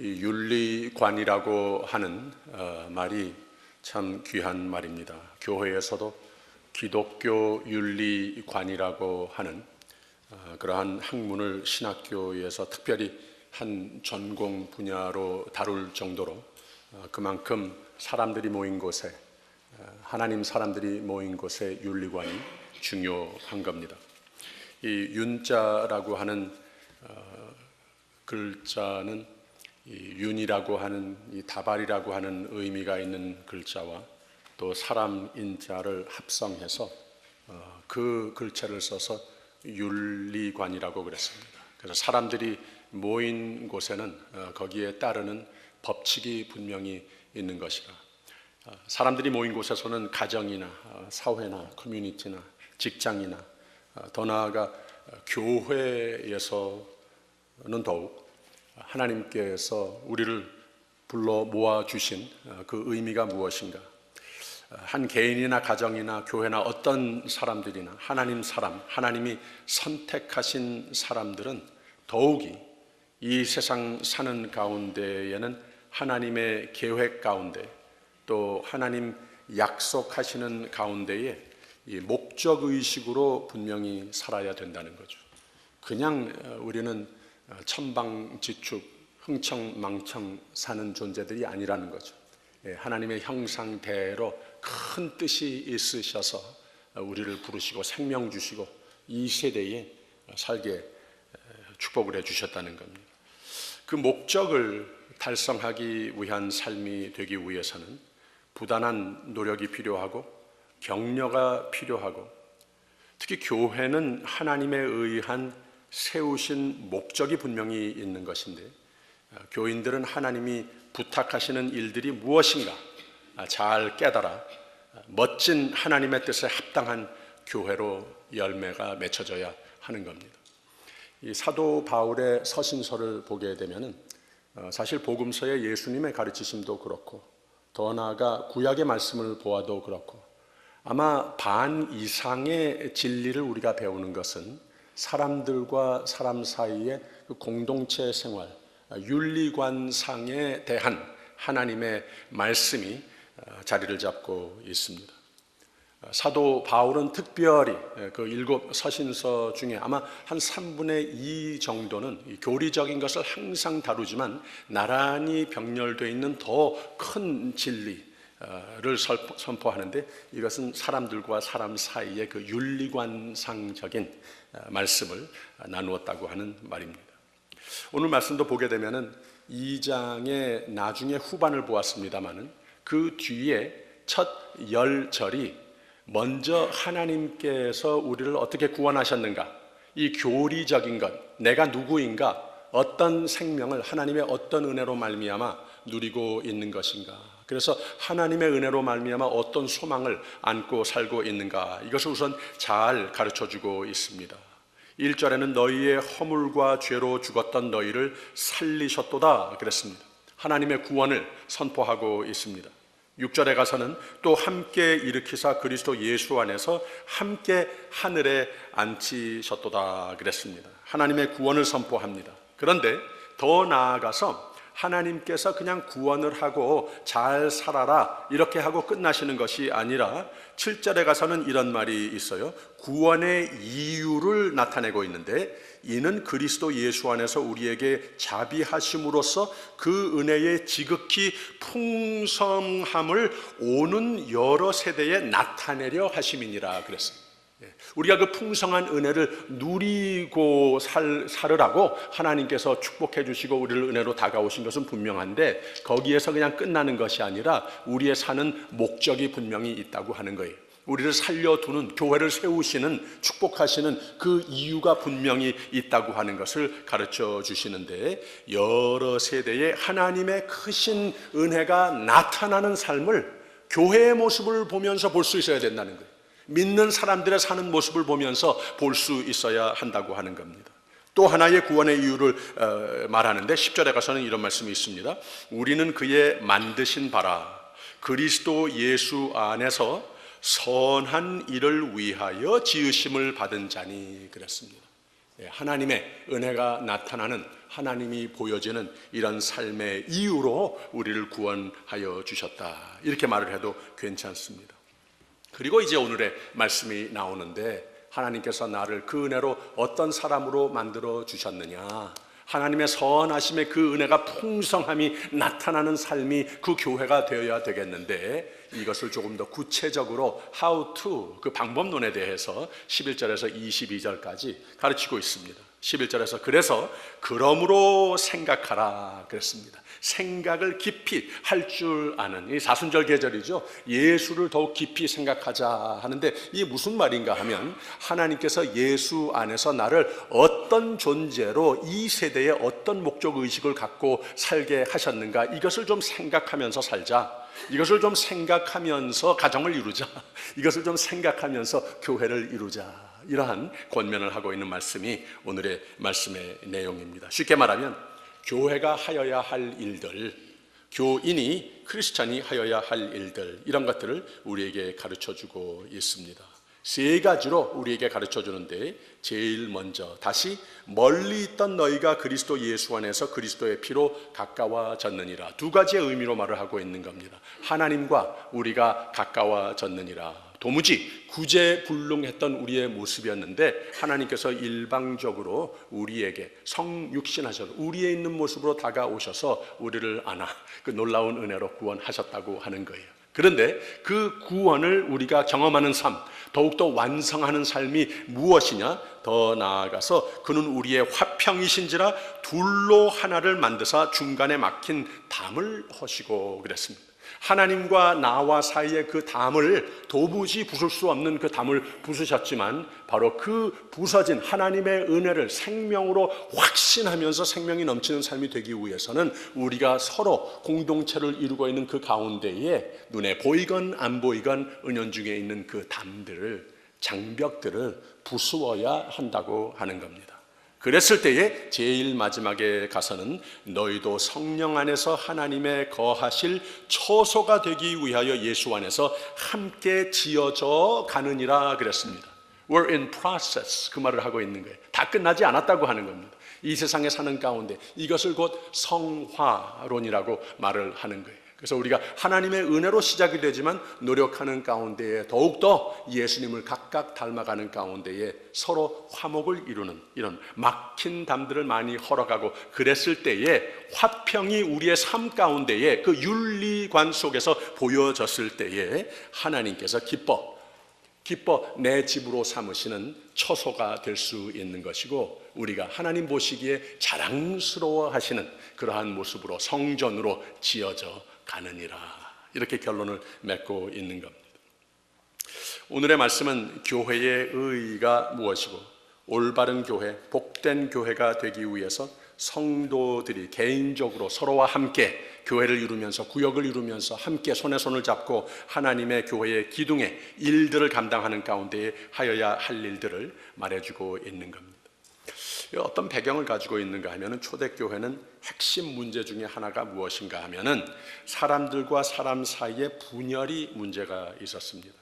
이 윤리관이라고 하는 말이 참 귀한 말입니다. 교회에서도 기독교 윤리관이라고 하는 그러한 학문을 신학교에서 특별히 한 전공 분야로 다룰 정도로 그만큼 사람들이 모인 곳에, 하나님 사람들이 모인 곳에 윤리관이 중요한 겁니다. 이 윤자라고 하는 글자는 이 윤이라고 하는 이 다발이라고 하는 의미가 있는 글자와 또 사람 인자를 합성해서 그 글자를 써서 윤리관이라고 그랬습니다. 그래서 사람들이 모인 곳에는 거기에 따르는 법칙이 분명히 있는 것이라, 사람들이 모인 곳에서는 가정이나 사회나 커뮤니티나 직장이나 더 나아가 교회에서는 더욱 하나님께서 우리를 불러 모아주신 그 의미가 무엇인가, 한 개인이나 가정이나 교회나 어떤 사람들이나 하나님 사람, 하나님이 선택하신 사람들은 더욱이 이 세상 사는 가운데에는 하나님의 계획 가운데 또 하나님 약속하시는 가운데에 이 목적의식으로 분명히 살아야 된다는 거죠. 그냥 우리는 천방지축, 흥청망청 사는 존재들이 아니라는 거죠. 하나님의 형상대로 큰 뜻이 있으셔서 우리를 부르시고 생명 주시고 이 세대에 살게 축복을 해주셨다는 겁니다. 그 목적을 달성하기 위한 삶이 되기 위해서는 부단한 노력이 필요하고 격려가 필요하고, 특히 교회는 하나님에 의한 세우신 목적이 분명히 있는 것인데, 교인들은 하나님이 부탁하시는 일들이 무엇인가 잘 깨달아 멋진 하나님의 뜻에 합당한 교회로 열매가 맺혀져야 하는 겁니다. 이 사도 바울의 서신서를 보게 되면은 사실 복음서의 예수님의 가르치심도 그렇고 더 나아가 구약의 말씀을 보아도 그렇고 아마 반 이상의 진리를 우리가 배우는 것은 사람들과 사람 사이의 그 공동체 생활, 윤리관상에 대한 하나님의 말씀이 자리를 잡고 있습니다. 사도 바울은 특별히 그 7 서신서 중에 아마 한 3분의 2 정도는 교리적인 것을 항상 다루지만 나란히 병렬되어 있는 더 큰 진리를 선포하는데, 이것은 사람들과 사람 사이의 그 윤리관상적인 말씀을 나누었다고 하는 말입니다. 오늘 말씀도 보게 되면은 2장의 나중에 후반을 보았습니다마는 그 뒤에 첫 10절이 먼저 하나님께서 우리를 어떻게 구원하셨는가, 이 교리적인 것, 내가 누구인가, 어떤 생명을 하나님의 어떤 은혜로 말미암아 누리고 있는 것인가, 그래서 하나님의 은혜로 말미암아 어떤 소망을 안고 살고 있는가, 이것을 우선 잘 가르쳐주고 있습니다. 1절에는 너희의 허물과 죄로 죽었던 너희를 살리셨도다 그랬습니다. 하나님의 구원을 선포하고 있습니다. 6절에 가서는 또 함께 일으키사 그리스도 예수 안에서 함께 하늘에 앉히셨도다 그랬습니다. 하나님의 구원을 선포합니다. 그런데 더 나아가서 하나님께서 그냥 구원을 하고 잘 살아라 이렇게 하고 끝나시는 것이 아니라 7절에 가서는 이런 말이 있어요. 구원의 이유를 나타내고 있는데, 이는 그리스도 예수 안에서 우리에게 자비하심으로써 그 은혜의 지극히 풍성함을 오는 여러 세대에 나타내려 하심이니라 그랬습니다. 우리가 그 풍성한 은혜를 누리고 살으라고 하나님께서 축복해 주시고 우리를 은혜로 다가오신 것은 분명한데, 거기에서 그냥 끝나는 것이 아니라 우리의 사는 목적이 분명히 있다고 하는 거예요. 우리를 살려두는, 교회를 세우시는, 축복하시는 그 이유가 분명히 있다고 하는 것을 가르쳐 주시는데, 여러 세대에 하나님의 크신 은혜가 나타나는 삶을 교회의 모습을 보면서 볼 수 있어야 된다는 거예요. 믿는 사람들의 사는 모습을 보면서 볼 수 있어야 한다고 하는 겁니다. 또 하나의 구원의 이유를 말하는데 10절에 가서는 이런 말씀이 있습니다. 우리는 그의 만드신 바라 그리스도 예수 안에서 선한 일을 위하여 지으심을 받은 자니 그랬습니다. 하나님의 은혜가 나타나는, 하나님이 보여지는 이런 삶의 이유로 우리를 구원하여 주셨다, 이렇게 말을 해도 괜찮습니다. 그리고 이제 오늘의 말씀이 나오는데, 하나님께서 나를 그 은혜로 어떤 사람으로 만들어 주셨느냐, 하나님의 선하심의 그 은혜가 풍성함이 나타나는 삶이 그 교회가 되어야 되겠는데, 이것을 조금 더 구체적으로 how to, 그 방법론에 대해서 11절에서 22절까지 가르치고 있습니다. 11절에서 그래서 그러므로 생각하라 그랬습니다. 생각을 깊이 할 줄 아는, 이 사순절 계절이죠. 예수를 더욱 깊이 생각하자 하는데, 이게 무슨 말인가 하면, 하나님께서 예수 안에서 나를 어떤 존재로 이 세대에 어떤 목적의식을 갖고 살게 하셨는가, 이것을 좀 생각하면서 살자, 이것을 좀 생각하면서 가정을 이루자, 이것을 좀 생각하면서 교회를 이루자, 이러한 권면을 하고 있는 말씀이 오늘의 말씀의 내용입니다. 쉽게 말하면 교회가 하여야 할 일들, 교인이, 크리스찬이 하여야 할 일들, 이런 것들을 우리에게 가르쳐주고 있습니다. 세 가지로 우리에게 가르쳐주는데, 제일 먼저 다시 멀리 있던 너희가 그리스도 예수 안에서 그리스도의 피로 가까워졌느니라, 두 가지의 의미로 말을 하고 있는 겁니다. 하나님과 우리가 가까워졌느니라, 도무지 구제불능했던 우리의 모습이었는데 하나님께서 일방적으로 우리에게 성육신하셔서 우리에 있는 모습으로 다가오셔서 우리를 안아 그 놀라운 은혜로 구원하셨다고 하는 거예요. 그런데 그 구원을 우리가 경험하는 삶, 더욱더 완성하는 삶이 무엇이냐? 더 나아가서 그는 우리의 화평이신지라 둘로 하나를 만드사 중간에 막힌 담을 허시고 그랬습니다. 하나님과 나와 사이의 그 담을, 도무지 부술 수 없는 그 담을 부수셨지만, 바로 그 부서진 하나님의 은혜를 생명으로 확신하면서 생명이 넘치는 삶이 되기 위해서는 우리가 서로 공동체를 이루고 있는 그 가운데에 눈에 보이건 안 보이건 은연중에 있는 그 담들을, 장벽들을 부수어야 한다고 하는 겁니다. 그랬을 때에 제일 마지막에 가서는 너희도 성령 안에서 하나님의 거하실 처소가 되기 위하여 예수 안에서 함께 지어져 가느니라 그랬습니다. We're in process, 그 말을 하고 있는 거예요. 다 끝나지 않았다고 하는 겁니다. 이 세상에 사는 가운데 이것을 곧 성화론이라고 말을 하는 거예요. 그래서 우리가 하나님의 은혜로 시작이 되지만 노력하는 가운데에 더욱더 예수님을 각각 닮아가는 가운데에 서로 화목을 이루는 이런 막힌 담들을 많이 헐어가고, 그랬을 때에 화평이 우리의 삶 가운데에 그 윤리관 속에서 보여졌을 때에 하나님께서 기뻐 내 집으로 삼으시는 처소가 될 수 있는 것이고, 우리가 하나님 보시기에 자랑스러워 하시는 그러한 모습으로 성전으로 지어져 가느니라, 이렇게 결론을 맺고 있는 겁니다. 오늘의 말씀은 교회의 의의가 무엇이고, 올바른 교회, 복된 교회가 되기 위해서 성도들이 개인적으로 서로와 함께 교회를 이루면서, 구역을 이루면서 함께 손에 손을 잡고 하나님의 교회의 기둥의 일들을 감당하는 가운데 하여야 할 일들을 말해주고 있는 겁니다. 어떤 배경을 가지고 있는가 하면은, 초대교회는 핵심 문제 중에 하나가 무엇인가 하면은 사람들과 사람 사이에 분열이 문제가 있었습니다.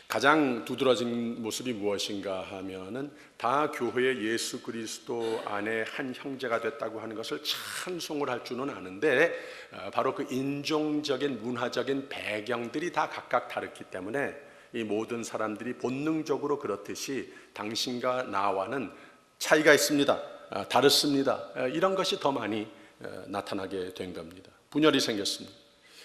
가장 두드러진 모습이 무엇인가 하면은 다 교회의 예수 그리스도 안에 한 형제가 됐다고 하는 것을 찬송을 할 줄은 아는데, 바로 그 인종적인 문화적인 배경들이 다 각각 다르기 때문에 이 모든 사람들이 본능적으로 그렇듯이 당신과 나와는 차이가 있습니다, 다릅니다, 이런 것이 더 많이 나타나게 된 겁니다. 분열이 생겼습니다.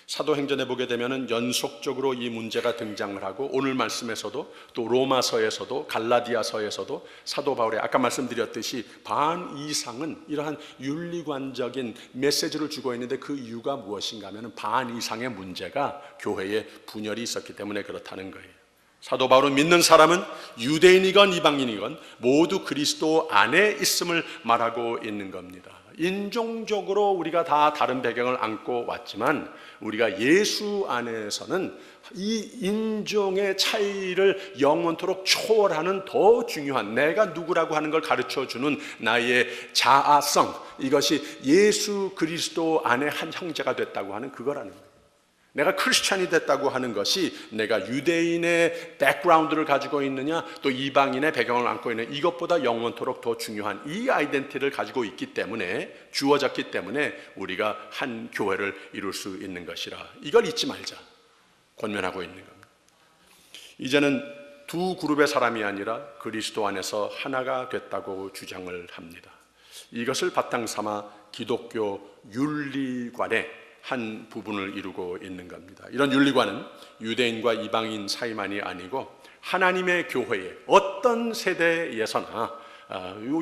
사도행전에 보게 되면 연속적으로 이 문제가 등장을 하고, 오늘 말씀에서도 또 로마서에서도 갈라디아서에서도 사도 바울의 아까 말씀드렸듯이 반 이상은 이러한 윤리관적인 메시지를 주고 있는데, 그 이유가 무엇인가 하면 반 이상의 문제가 교회에 분열이 있었기 때문에 그렇다는 거예요. 사도 바울은 믿는 사람은 유대인이건 이방인이건 모두 그리스도 안에 있음을 말하고 있는 겁니다. 인종적으로 우리가 다 다른 배경을 안고 왔지만, 우리가 예수 안에서는 이 인종의 차이를 영원토록 초월하는 더 중요한, 내가 누구라고 하는 걸 가르쳐주는 나의 자아성, 이것이 예수 그리스도 안에 한 형제가 됐다고 하는 그거라는 거예요. 내가 크리스찬이 됐다고 하는 것이 내가 유대인의 백그라운드를 가지고 있느냐 또 이방인의 배경을 안고 있는 이것보다 영원토록 더 중요한 이 아이덴티티를 가지고 있기 때문에 주어졌기 때문에 우리가 한 교회를 이룰 수 있는 것이라 이걸 잊지 말자 권면하고 있는 겁니다. 이제는 두 그룹의 사람이 아니라 그리스도 안에서 하나가 됐다고 주장을 합니다. 이것을 바탕 삼아 기독교 윤리관의 한 부분을 이루고 있는 겁니다. 이런 윤리관은 유대인과 이방인 사이만이 아니고 하나님의 교회에 어떤 세대에서나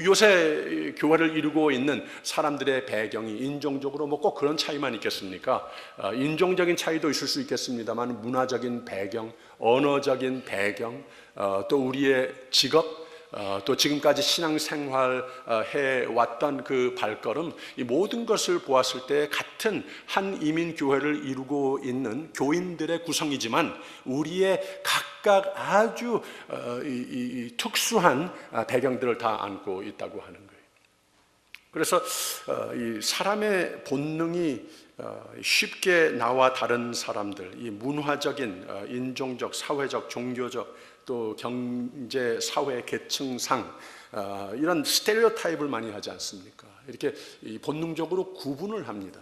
요새 교회를 이루고 있는 사람들의 배경이 인종적으로 뭐 꼭 그런 차이만 있겠습니까? 인종적인 차이도 있을 수 있겠습니다만 문화적인 배경, 언어적인 배경, 또 우리의 직업, 또 지금까지 신앙생활 해왔던 그 발걸음, 이 모든 것을 보았을 때 같은 한 이민교회를 이루고 있는 교인들의 구성이지만 우리의 각각 아주 특수한 배경들을 다 안고 있다고 하는 거예요. 그래서 이 사람의 본능이 쉽게 나와 다른 사람들, 이 문화적인, 인종적, 사회적, 종교적 또 경제, 사회, 계층상 이런 스테레오타입을 많이 하지 않습니까? 이렇게 본능적으로 구분을 합니다.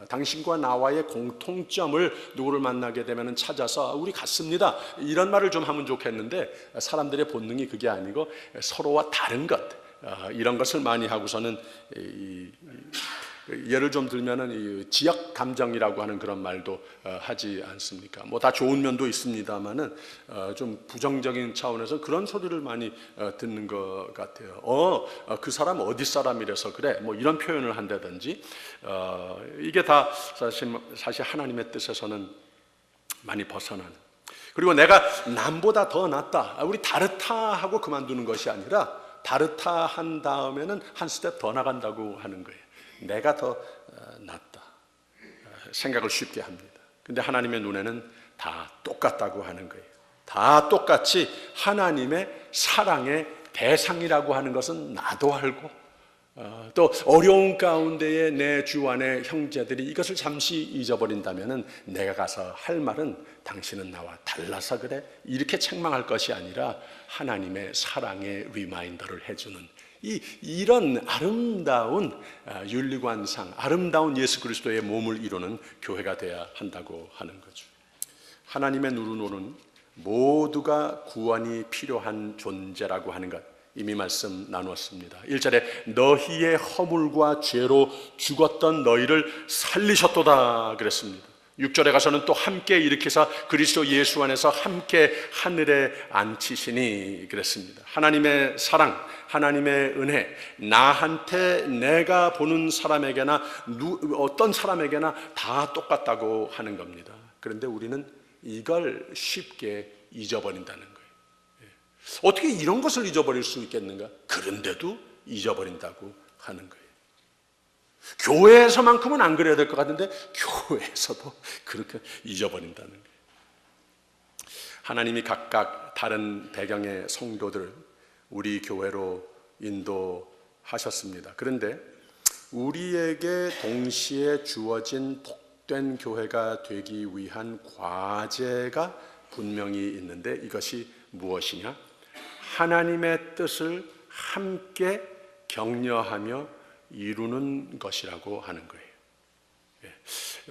당신과 나와의 공통점을 누구를 만나게 되면 찾아서 우리 같습니다 이런 말을 좀 하면 좋겠는데 사람들의 본능이 그게 아니고 서로와 다른 것 이런 것을 많이 하고서는 예를 좀 들면은 이 지역 감정이라고 하는 그런 말도 하지 않습니까? 뭐 다 좋은 면도 있습니다만은 좀 부정적인 차원에서 그런 소리를 많이 듣는 것 같아요. 그 사람 어디 사람이라서 그래? 뭐 이런 표현을 한다든지 이게 다 사실 하나님의 뜻에서는 많이 벗어난. 그리고 내가 남보다 더 낫다. 우리 다르다 하고 그만두는 것이 아니라 다르다 한 다음에는 한 스텝 더 나간다고 하는 거예요. 내가 더 낫다 생각을 쉽게 합니다. 근데 하나님의 눈에는 다 똑같다고 하는 거예요. 다 똑같이 하나님의 사랑의 대상이라고 하는 것은 나도 알고 또 어려운 가운데에 내 주 안의 형제들이 이것을 잠시 잊어버린다면 내가 가서 할 말은 당신은 나와 달라서 그래 이렇게 책망할 것이 아니라 하나님의 사랑의 리마인더를 해주는 이런 아름다운 윤리관상, 아름다운 예수 그리스도의 몸을 이루는 교회가 되어야 한다고 하는 거죠. 하나님의 눈으로는 모두가 구원이 필요한 존재라고 하는 것 이미 말씀 나누었습니다. 1절에 너희의 허물과 죄로 죽었던 너희를 살리셨도다 그랬습니다. 6절에 가서는 또 함께 일으켜서 그리스도 예수 안에서 함께 하늘에 앉히시니 그랬습니다. 하나님의 사랑, 하나님의 은혜, 나한테 내가 보는 사람에게나 어떤 사람에게나 다 똑같다고 하는 겁니다. 그런데 우리는 이걸 쉽게 잊어버린다는 거예요. 어떻게 이런 것을 잊어버릴 수 있겠는가? 그런데도 잊어버린다고 하는 거예요. 교회에서만큼은 안 그래야 될 것 같은데 교회에서도 그렇게 잊어버린다는 거예요. 하나님이 각각 다른 배경의 성도들 우리 교회로 인도하셨습니다. 그런데 우리에게 동시에 주어진 복된 교회가 되기 위한 과제가 분명히 있는데 이것이 무엇이냐? 하나님의 뜻을 함께 격려하며 이루는 것이라고 하는 거예요.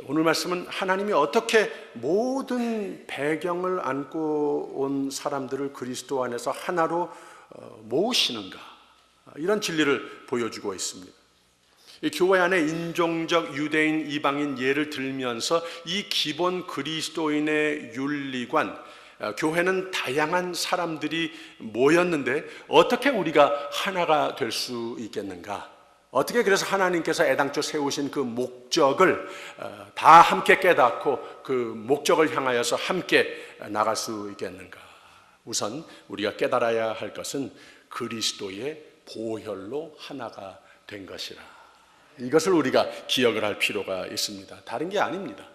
오늘 말씀은 하나님이 어떻게 모든 배경을 안고 온 사람들을 그리스도 안에서 하나로 모으시는가 이런 진리를 보여주고 있습니다. 이 교회 안에 인종적 유대인 이방인 예를 들면서 이 기본 그리스도인의 윤리관 교회는 다양한 사람들이 모였는데 어떻게 우리가 하나가 될 수 있겠는가? 어떻게 그래서 하나님께서 애당초 세우신 그 목적을 다 함께 깨닫고 그 목적을 향하여서 함께 나갈 수 있겠는가? 우선 우리가 깨달아야 할 것은 그리스도의 보혈로 하나가 된 것이라. 이것을 우리가 기억을 할 필요가 있습니다. 다른 게 아닙니다.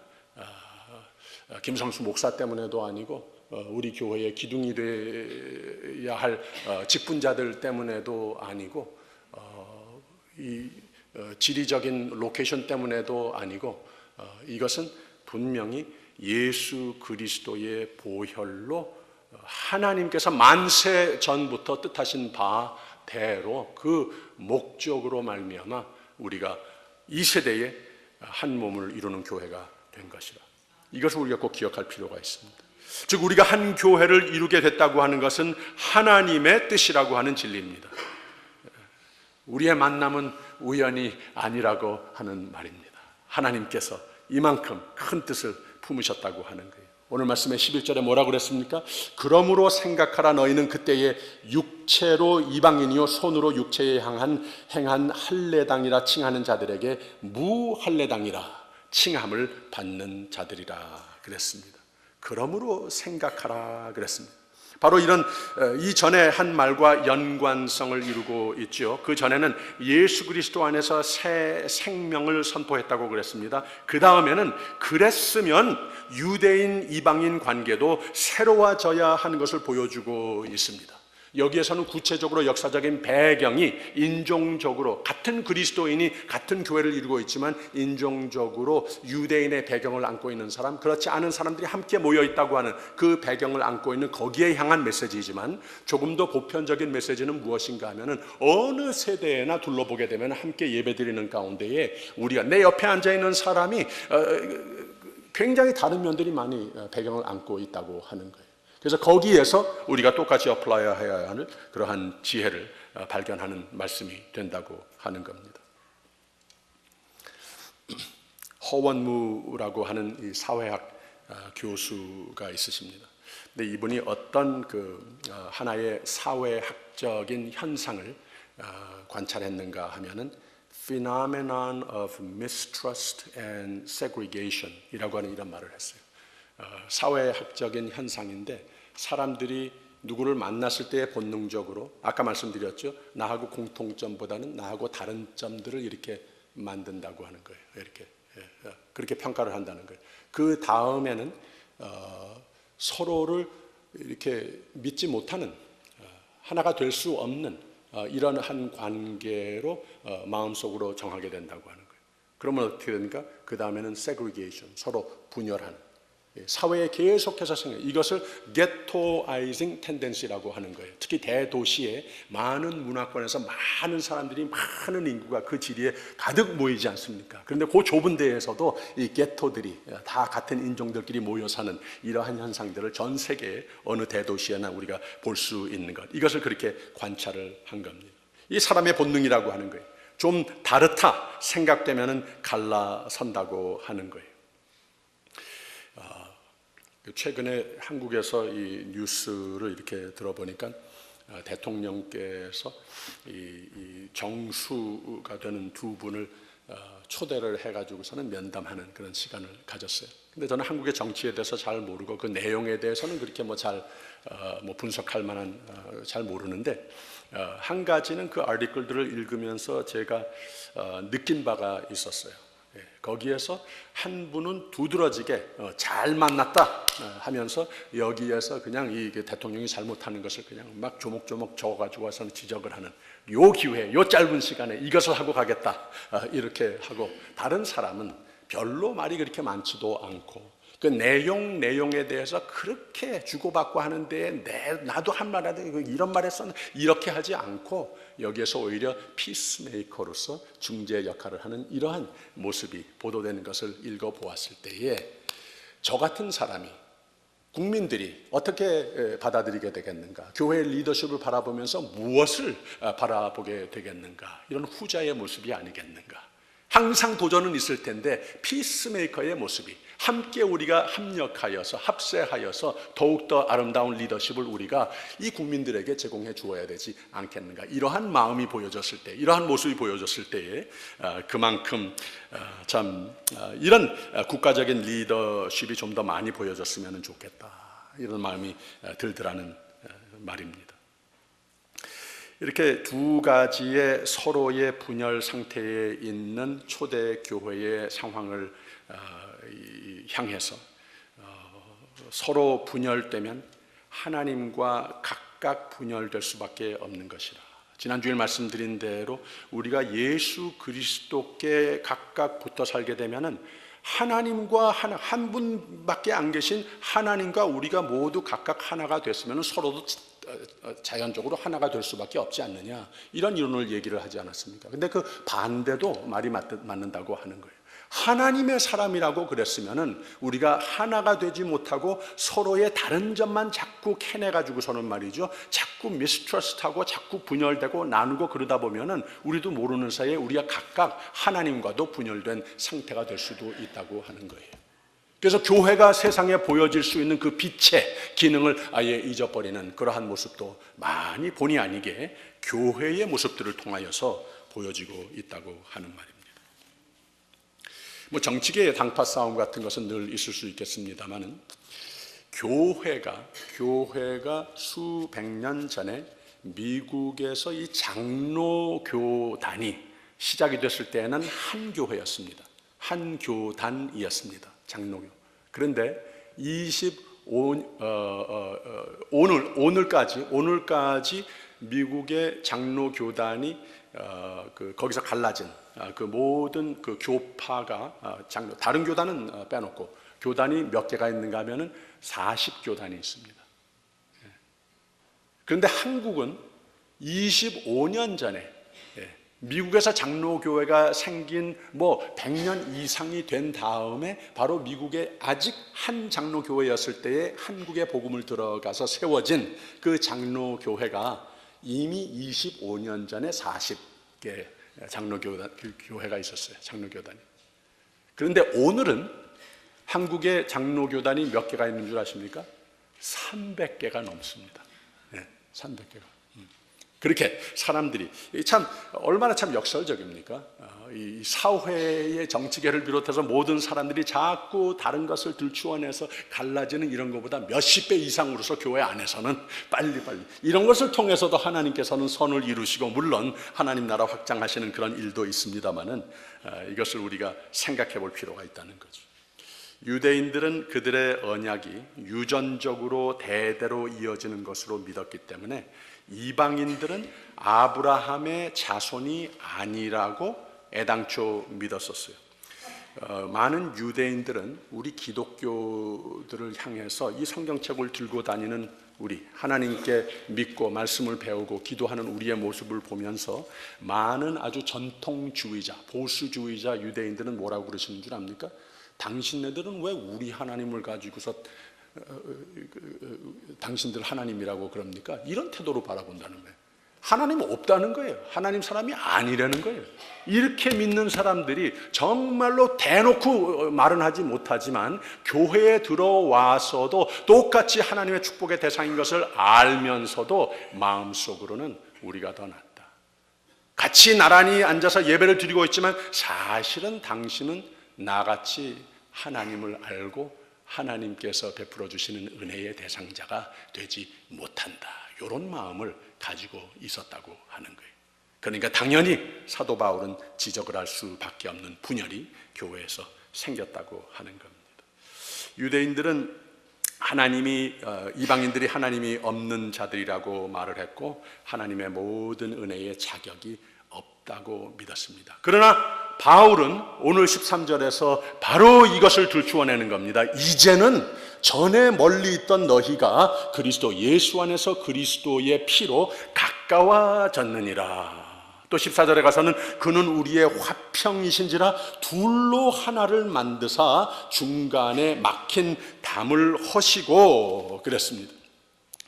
김성수 목사 때문에도 아니고 우리 교회의 기둥이 되어야 할 직분자들 때문에도 아니고 이 지리적인 로케이션 때문에도 아니고 이것은 분명히 예수 그리스도의 보혈로 하나님께서 만세 전부터 뜻하신 바대로 그 목적으로 말미암아 우리가 이 세대에 한 몸을 이루는 교회가 된 것이라. 이것을 우리가 꼭 기억할 필요가 있습니다. 즉 우리가 한 교회를 이루게 됐다고 하는 것은 하나님의 뜻이라고 하는 진리입니다. 우리의 만남은 우연이 아니라고 하는 말입니다. 하나님께서 이만큼 큰 뜻을 품으셨다고 하는 거예요. 오늘 말씀의 11절에 뭐라고 그랬습니까? 그러므로 생각하라. 너희는 그때에 육체로 이방인이요 손으로 육체에 행한 할례당이라 칭하는 자들에게 무할례당이라 칭함을 받는 자들이라 그랬습니다. 그러므로 생각하라 그랬습니다. 바로 이런 이전에 한 말과 연관성을 이루고 있죠. 그 전에는 예수 그리스도 안에서 새 생명을 선포했다고 그랬습니다. 그 다음에는 그랬으면 유대인 이방인 관계도 새로워져야 하는 것을 보여주고 있습니다. 여기에서는 구체적으로 역사적인 배경이 인종적으로 같은 그리스도인이 같은 교회를 이루고 있지만 인종적으로 유대인의 배경을 안고 있는 사람, 그렇지 않은 사람들이 함께 모여 있다고 하는 그 배경을 안고 있는 거기에 향한 메시지이지만 조금 더 보편적인 메시지는 무엇인가 하면은 어느 세대에나 둘러보게 되면 함께 예배드리는 가운데에 우리가 내 옆에 앉아 있는 사람이 굉장히 다른 면들이 많이 배경을 안고 있다고 하는 거예요. 그래서 거기에서 우리가 똑같이 어플라이해야 하는 그러한 지혜를 발견하는 말씀이 된다고 하는 겁니다. 허원무라고 하는 이 사회학 교수가 있으십니다. 근데 이분이 어떤 하나의 사회학적인 현상을 관찰했는가 하면은 phenomenon of mistrust and segregation 이라고 하는 이런 말을 했어요. 사회학적인 현상인데 사람들이 누구를 만났을 때 본능적으로 아까 말씀드렸죠. 나하고 공통점보다는 나하고 다른 점들을 이렇게 만든다고 하는 거예요. 이렇게 그렇게 평가를 한다는 거예요. 그 다음에는 서로를 이렇게 믿지 못하는 하나가 될 수 없는 이런 한 관계로 마음속으로 정하게 된다고 하는 거예요. 그러면 어떻게 됩니까? 그 다음에는 segregation, 서로 분열하는. 사회에 계속해서 이것을 ghettoizing tendency라고 하는 거예요. 특히 대도시에 많은 문화권에서 많은 사람들이 많은 인구가 그 지리에 가득 모이지 않습니까? 그런데 그 좁은 데에서도 이 게토들이 다 같은 인종들끼리 모여 사는 이러한 현상들을 전 세계의 어느 대도시에나 우리가 볼 수 있는 것, 이것을 그렇게 관찰을 한 겁니다. 이 사람의 본능이라고 하는 거예요. 좀 다르다 생각되면은 갈라선다고 하는 거예요. 최근에 한국에서 이 뉴스를 이렇게 들어보니까 대통령께서 이 정수가 되는 두 분을 초대를 해가지고서는 면담하는 그런 시간을 가졌어요. 근데 저는 한국의 정치에 대해서 잘 모르고 그 내용에 대해서는 그렇게 잘 분석할 만한 잘 모르는데 한 가지는 그 아티클들을 읽으면서 제가 느낀 바가 있었어요. 거기에서 한 분은 두드러지게 잘 만났다 하면서 여기에서 그냥 이 대통령이 잘못하는 것을 그냥 막 조목조목 적어가지고 와서 지적을 하는 요 기회에 요 짧은 시간에 이것을 하고 가겠다 이렇게 하고, 다른 사람은 별로 말이 그렇게 많지도 않고 그 내용에 대해서 그렇게 주고받고 하는데 나도 한 말하다 이런 말 했었는데 이렇게 하지 않고 여기에서 오히려 피스메이커로서 중재 역할을 하는 이러한 모습이 보도되는 것을 읽어보았을 때에 저 같은 사람이 국민들이 어떻게 받아들이게 되겠는가, 교회의 리더십을 바라보면서 무엇을 바라보게 되겠는가, 이런 후자의 모습이 아니겠는가. 항상 도전은 있을 텐데 피스메이커의 모습이 함께 우리가 합력하여서 합세하여서 더욱더 아름다운 리더십을 우리가 이 국민들에게 제공해 주어야 되지 않겠는가. 이러한 마음이 보여졌을 때, 이러한 모습이 보여졌을 때에 그만큼 이런 국가적인 리더십이 좀 더 많이 보여졌으면 좋겠다, 이런 마음이 들더라는 말입니다. 이렇게 두 가지의 서로의 분열 상태에 있는 초대 교회의 상황을 향해서 서로 분열되면 하나님과 각각 분열될 수밖에 없는 것이라. 지난주에 말씀드린 대로 우리가 예수 그리스도께 각각 붙어 살게 되면은 하나님과 한 분밖에 안 계신 하나님과 우리가 모두 각각 하나가 됐으면 서로도 자연적으로 하나가 될 수밖에 없지 않느냐, 이런 이론을 얘기를 하지 않았습니까? 근데 그 반대도 말이 맞는다고 하는 거예요. 하나님의 사람이라고 그랬으면은 우리가 하나가 되지 못하고 서로의 다른 점만 자꾸 캐내가지고서는 말이죠, 자꾸 미스트러스트하고 자꾸 분열되고 나누고 그러다 보면은 우리도 모르는 사이에 우리가 각각 하나님과도 분열된 상태가 될 수도 있다고 하는 거예요. 그래서 교회가 세상에 보여질 수 있는 그 빛의 기능을 아예 잊어버리는 그러한 모습도 많이 본의 아니게 교회의 모습들을 통하여서 보여지고 있다고 하는 말입니다. 뭐 정치계의 당파 싸움 같은 것은 늘 있을 수 있겠습니다만은 교회가 수백 년 전에 미국에서 이 장로교단이 시작이 됐을 때에는 한 교회였습니다. 한 교단이었습니다. 장로교. 그런데 오늘까지 미국의 장로교단이 거기서 갈라진 그 모든 그 교파가 다른 교단은 빼놓고 교단이 몇 개가 있는가 하면은 40교단이 있습니다. 그런데 한국은 25년 전에 미국에서 장로교회가 생긴 100년 이상이 된 다음에 바로 미국에 아직 한 장로교회였을 때에 한국에 복음을 들어가서 세워진 그 장로교회가 이미 25년 전에 40개 장로교회가 있었어요. 장로교단이. 그런데 오늘은 한국의 장로교단이 몇 개가 있는 줄 아십니까? 300개가 넘습니다. 300개가. 그렇게 사람들이 얼마나 참 역설적입니까? 이 사회의 정치계를 비롯해서 모든 사람들이 자꾸 다른 것을 들추어내서 갈라지는 이런 것보다 몇십 배 이상으로서 교회 안에서는 빨리 이런 것을 통해서도 하나님께서는 선을 이루시고 물론 하나님 나라 확장하시는 그런 일도 있습니다만은 이것을 우리가 생각해 볼 필요가 있다는 거죠. 유대인들은 그들의 언약이 유전적으로 대대로 이어지는 것으로 믿었기 때문에 이방인들은 아브라함의 자손이 아니라고 애당초 믿었었어요. 많은 유대인들은 우리 기독교들을 향해서 이 성경책을 들고 다니는 우리 하나님께 믿고 말씀을 배우고 기도하는 우리의 모습을 보면서 많은 아주 전통주의자, 보수주의자 유대인들은 뭐라고 그러시는 줄 압니까? 당신네들은 왜 우리 하나님을 가지고서 당신들 하나님이라고 그럽니까? 이런 태도로 바라본다는 거예요. 하나님 없다는 거예요. 하나님 사람이 아니라는 거예요. 이렇게 믿는 사람들이 정말로 대놓고 말은 하지 못하지만 교회에 들어와서도 똑같이 하나님의 축복의 대상인 것을 알면서도 마음속으로는 우리가 더 낫다. 같이 나란히 앉아서 예배를 드리고 있지만 사실은 당신은 나같이 하나님을 알고 하나님께서 베풀어 주시는 은혜의 대상자가 되지 못한다. 이런 마음을 가지고 있었다고 하는 거예요. 그러니까 당연히 사도 바울은 지적을 할 수밖에 없는 분열이 교회에서 생겼다고 하는 겁니다. 유대인들은 이방인들이 하나님이 없는 자들이라고 말을 했고 하나님의 모든 은혜의 자격이 없다고 믿었습니다. 그러나 바울은 오늘 13절에서 바로 이것을 들추어내는 겁니다. 이제는 전에 멀리 있던 너희가 그리스도 예수 안에서 그리스도의 피로 가까워졌느니라. 또 14절에 가서는 그는 우리의 화평이신지라 둘로 하나를 만드사 중간에 막힌 담을 허시고 그랬습니다.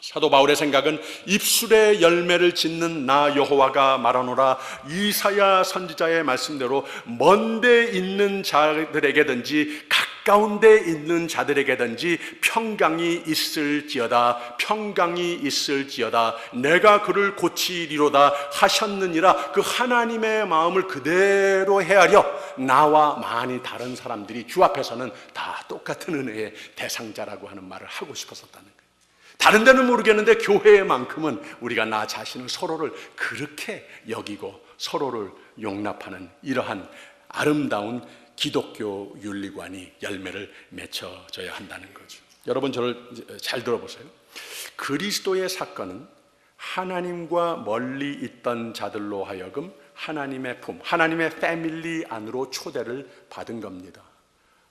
사도 바울의 생각은 입술에 열매를 짓는 나 여호와가 말하노라. 이사야 선지자의 말씀대로 먼데 있는 자들에게든지 가까운 데 있는 자들에게든지 평강이 있을지어다 내가 그를 고치리로다 하셨느니라. 그 하나님의 마음을 그대로 헤아려 나와 많이 다른 사람들이 주 앞에서는 다 똑같은 은혜의 대상자라고 하는 말을 하고 싶었었다는 거예요. 다른 데는 모르겠는데 교회만큼은 우리가 나 자신을 서로를 그렇게 여기고 서로를 용납하는 이러한 아름다운 기독교 윤리관이 열매를 맺혀져야 한다는 거죠. 여러분 저를 잘 들어보세요. 그리스도의 사건은 하나님과 멀리 있던 자들로 하여금 하나님의 품, 하나님의 패밀리 안으로 초대를 받은 겁니다.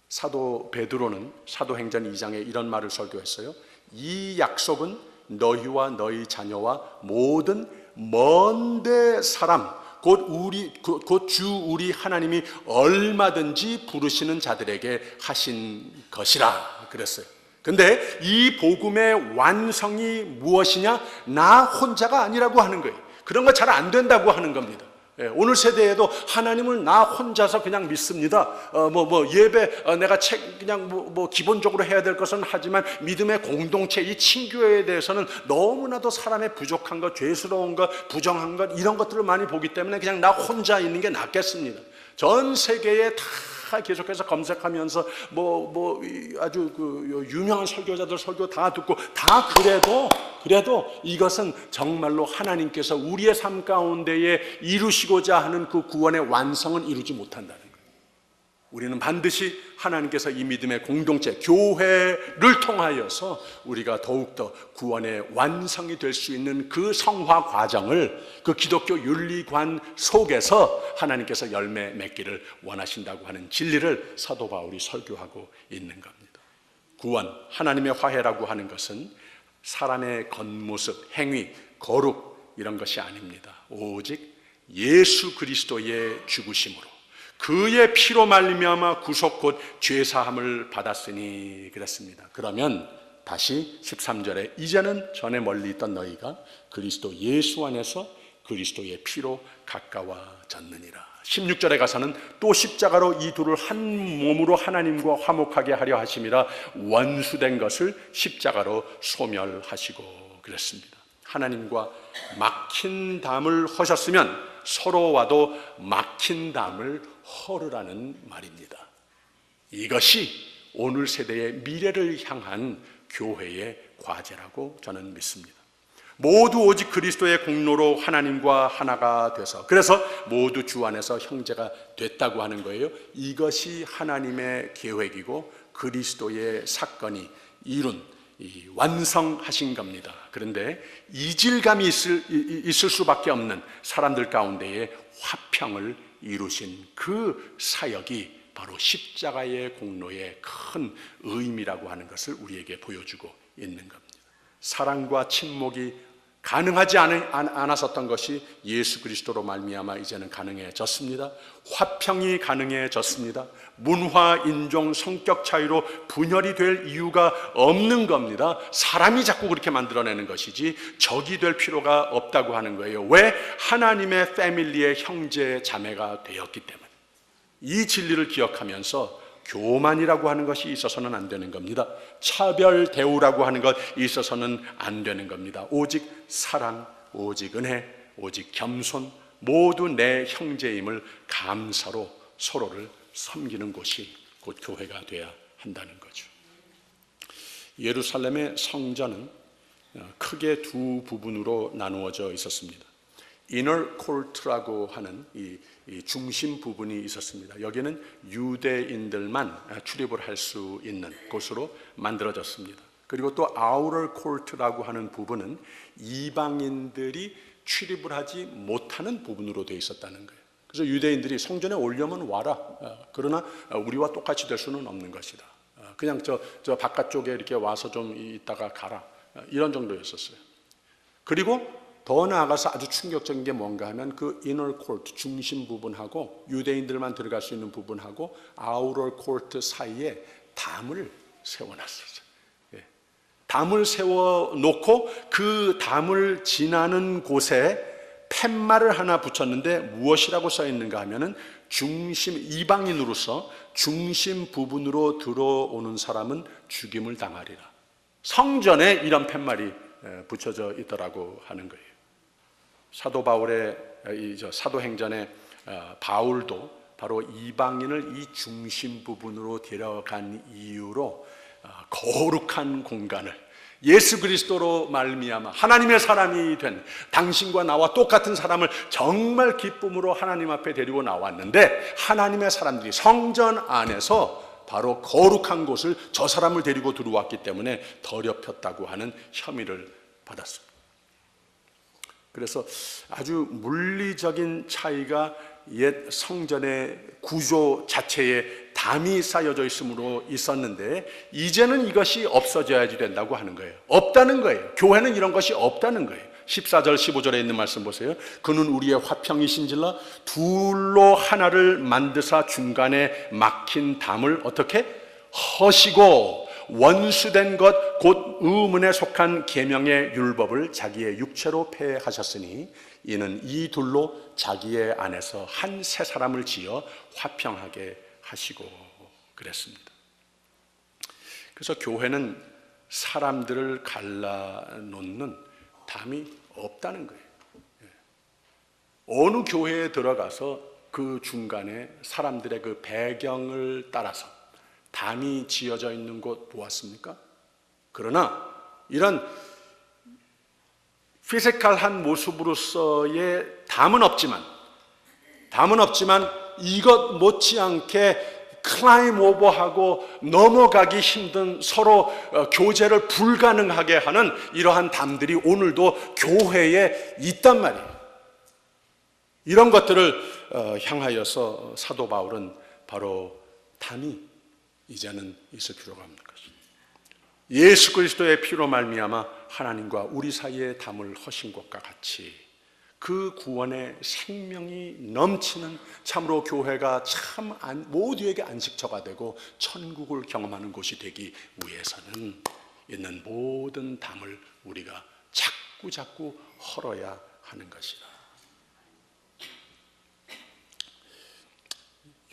사도 베드로는 사도행전 2장에 이런 말을 설교했어요. 이 약속은 너희와 너희 자녀와 모든 먼데 사람 곧 주 우리 하나님이 얼마든지 부르시는 자들에게 하신 것이라 그랬어요. 근데 이 복음의 완성이 무엇이냐? 나 혼자가 아니라고 하는 거예요. 그런 거 잘 안 된다고 하는 겁니다. 오늘 세대에도 하나님을 나 혼자서 그냥 믿습니다. 예배 내가 그냥 기본적으로 해야 될 것은 하지만 믿음의 공동체, 이 친교회에 대해서는 너무나도 사람의 부족한 것, 죄스러운 것, 부정한 것 이런 것들을 많이 보기 때문에 그냥 나 혼자 있는 게 낫겠습니다. 전 세계에 다 계속해서 검색하면서 아주 유명한 설교자들 설교 다 듣고 다 그래도 이것은 정말로 하나님께서 우리의 삶 가운데에 이루시고자 하는 그 구원의 완성은 이루지 못한다는 거예요. 우리는 반드시 하나님께서 이 믿음의 공동체, 교회를 통하여서 우리가 더욱더 구원의 완성이 될 수 있는 그 성화 과정을 그 기독교 윤리관 속에서 하나님께서 열매 맺기를 원하신다고 하는 진리를 사도 바울이 설교하고 있는 겁니다. 구원, 하나님의 화해라고 하는 것은 사람의 겉모습, 행위, 거룩 이런 것이 아닙니다. 오직 예수 그리스도의 죽으심으로 그의 피로 말미암아 구속 곧 죄사함을 받았으니 그랬습니다. 그러면 다시 13절에 이제는 전에 멀리 있던 너희가 그리스도 예수 안에서 그리스도의 피로 가까워졌느니라. 16절에 가서는 또 십자가로 이 둘을 한 몸으로 하나님과 화목하게 하려 하심이라 원수된 것을 십자가로 소멸하시고 그랬습니다. 하나님과 막힌 담을 허셨으면 서로와도 막힌 담을 허르라는 말입니다. 이것이 오늘 세대의 미래를 향한 교회의 과제라고 저는 믿습니다. 모두 오직 그리스도의 공로로 하나님과 하나가 돼서, 그래서 모두 주 안에서 형제가 됐다고 하는 거예요. 이것이 하나님의 계획이고 그리스도의 사건이 이룬 완성하신 겁니다. 그런데 이질감이 있을 수밖에 없는 사람들 가운데에 화평을 이루신 그 사역이 바로 십자가의 공로의 큰 의미라고 하는 것을 우리에게 보여주고 있는 겁니다. 사랑과 친목이 가능하지 않았었던 것이 예수 그리스도로 말미암아 이제는 가능해졌습니다. 화평이 가능해졌습니다. 문화, 인종, 성격 차이로 분열이 될 이유가 없는 겁니다. 사람이 자꾸 그렇게 만들어내는 것이지 적이 될 필요가 없다고 하는 거예요. 왜? 하나님의 패밀리의 형제 자매가 되었기 때문에. 이 진리를 기억하면서 교만이라고 하는 것이 있어서는 안 되는 겁니다. 차별 대우라고 하는 것 있어서는 안 되는 겁니다. 오직 사랑, 오직 은혜, 오직 겸손, 모두 내 형제임을 감사로 서로를 섬기는 곳이 곧 교회가 되어야 한다는 거죠. 예루살렘의 성전은 크게 두 부분으로 나누어져 있었습니다. Inner Court라고 하는 이 중심 부분이 있었습니다. 여기는 유대인들만 출입을 할 수 있는 곳으로 만들어졌습니다. 그리고 또 Outer Court라고 하는 부분은 이방인들이 출입을 하지 못하는 부분으로 되어 있었다는 거예요. 그래서 유대인들이 성전에 오려면 와라. 그러나 우리와 똑같이 될 수는 없는 것이다. 그냥 저 바깥쪽에 이렇게 와서 좀 있다가 가라. 이런 정도였었어요. 그리고 더 나아가서 아주 충격적인 게 뭔가 하면 그 inner court 중심 부분하고 유대인들만 들어갈 수 있는 부분하고 outer court 사이에 담을 세워놨었어요. 담을 세워놓고 그 담을 지나는 곳에 팻말을 하나 붙였는데 무엇이라고 써 있는가 하면은 이방인으로서 중심 부분으로 들어오는 사람은 죽임을 당하리라. 성전에 이런 팻말이 붙여져 있더라고 하는 거예요. 사도 바울의 사도행전에 바울도 바로 이방인을 이 중심 부분으로 데려간 이유로 거룩한 공간을 예수 그리스도로 말미암아 하나님의 사람이 된 당신과 나와 똑같은 사람을 정말 기쁨으로 하나님 앞에 데리고 나왔는데 하나님의 사람들이 성전 안에서 바로 거룩한 곳을 저 사람을 데리고 들어왔기 때문에 더럽혔다고 하는 혐의를 받았습니다. 그래서 아주 물리적인 차이가 옛 성전의 구조 자체에 담이 쌓여져 있었는데 이제는 이것이 없어져야지 된다고 하는 거예요. 없다는 거예요. 교회는 이런 것이 없다는 거예요. 14절 15절에 있는 말씀 보세요. 그는 우리의 화평이신질라 둘로 하나를 만드사 중간에 막힌 담을 어떻게 허시고 원수된 것 곧 의문에 속한 계명의 율법을 자기의 육체로 폐하셨으니 이는 이 둘로 자기의 안에서 한 새 사람을 지어 화평하게 하시고 그랬습니다. 그래서 교회는 사람들을 갈라놓는 담이 없다는 거예요. 어느 교회에 들어가서 그 중간에 사람들의 그 배경을 따라서 담이 지어져 있는 곳 보았습니까? 그러나 이런 피지컬한 모습으로서의 담은 없지만 이것 못지않게 클라임 오버하고 넘어가기 힘든 서로 교제를 불가능하게 하는 이러한 담들이 오늘도 교회에 있단 말이에요. 이런 것들을 향하여서 사도 바울은 바로 담이 이제는 있을 필요가 없는 것입니다. 예수 그리스도의 피로 말미암아 하나님과 우리 사이에 담을 허신 것과 같이 그 구원의 생명이 넘치는 참으로 교회가 참 모두에게 안식처가 되고 천국을 경험하는 곳이 되기 위해서는 있는 모든 담을 우리가 자꾸 헐어야 하는 것이다.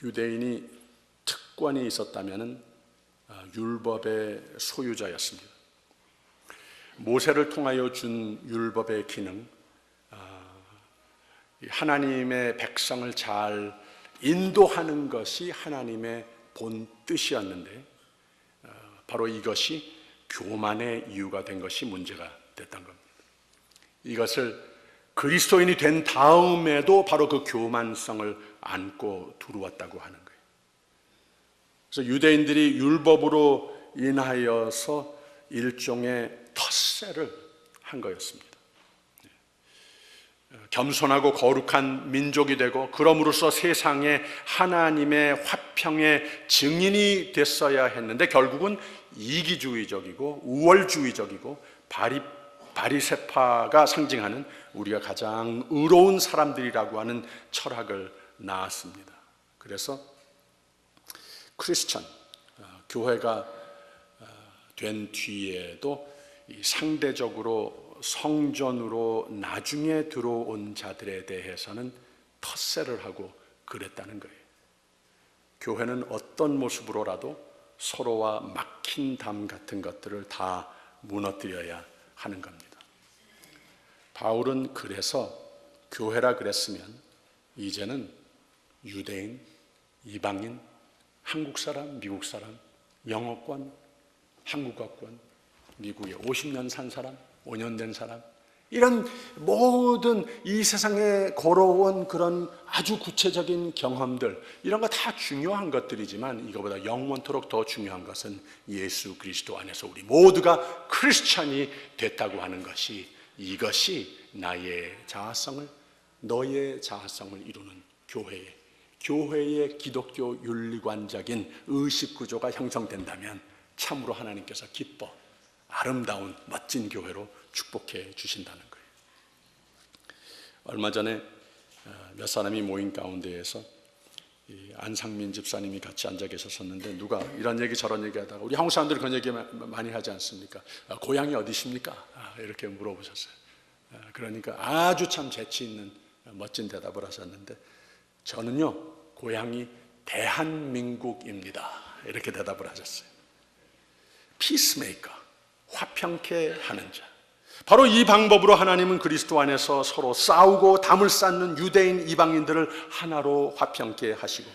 유대인이 특권이 있었다면 율법의 소유자였습니다. 모세를 통하여 준 율법의 기능, 하나님의 백성을 잘 인도하는 것이 하나님의 본 뜻이었는데 바로 이것이 교만의 이유가 된 것이 문제가 됐던 겁니다. 이것을 그리스도인이 된 다음에도 바로 그 교만성을 안고 들어왔다고 하는 거예요. 그래서 유대인들이 율법으로 인하여서 일종의 텃세를 한 거였습니다. 겸손하고 거룩한 민족이 되고 그럼으로써 세상에 하나님의 화평의 증인이 됐어야 했는데 결국은 이기주의적이고 우월주의적이고 바리새파가 상징하는 우리가 가장 의로운 사람들이라고 하는 철학을 낳았습니다. 그래서 크리스천, 교회가 된 뒤에도 상대적으로 성전으로 나중에 들어온 자들에 대해서는 텃세를 하고 그랬다는 거예요. 교회는 어떤 모습으로라도 서로와 막힌 담 같은 것들을 다 무너뜨려야 하는 겁니다. 바울은 그래서 교회라 그랬으면 이제는 유대인, 이방인, 한국 사람, 미국 사람, 영어권, 한국어권, 미국에 50년 산 사람, 5년 된 사람, 이런 모든 이 세상에 걸어온 그런 아주 구체적인 경험들, 이런 거 다 중요한 것들이지만 이거보다 영원토록 더 중요한 것은 예수 그리스도 안에서 우리 모두가 크리스찬이 됐다고 하는 것이, 이것이 나의 자아성을, 너의 자아성을 이루는 교회의 기독교 윤리관적인 의식구조가 형성된다면 참으로 하나님께서 기뻐 아름다운 멋진 교회로 축복해 주신다는 거예요. 얼마 전에 몇 사람이 모인 가운데에서 안상민 집사님이 같이 앉아 계셨었는데 누가 이런 얘기 저런 얘기 하다가, 우리 한국 사람들이 그런 얘기 많이 하지 않습니까? 고향이 어디십니까? 이렇게 물어보셨어요. 그러니까 아주 참 재치 있는 멋진 대답을 하셨는데, 저는요 고향이 대한민국입니다, 이렇게 대답을 하셨어요. 피스메이커, 화평케 하는 자. 바로 이 방법으로 하나님은 그리스도 안에서 서로 싸우고 담을 쌓는 유대인 이방인들을 하나로 화평케 하시고,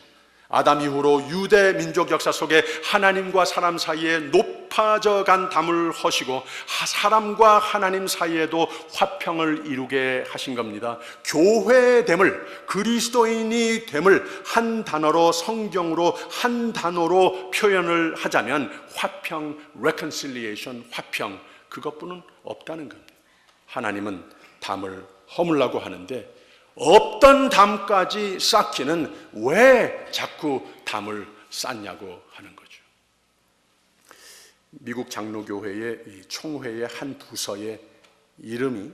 아담 이후로 유대 민족 역사 속에 하나님과 사람 사이에 높아져 간 담을 허시고 사람과 하나님 사이에도 화평을 이루게 하신 겁니다. 교회됨을, 그리스도인이 됨을 한 단어로, 성경으로 한 단어로 표현을 하자면 화평, reconciliation, 화평, 그것뿐은 없다는 겁니다. 하나님은 담을 허물라고 하는데 없던 담까지 쌓기는 왜 자꾸 담을 쌓냐고 하는 거죠. 미국 장로교회의 이 총회의 한 부서의 이름이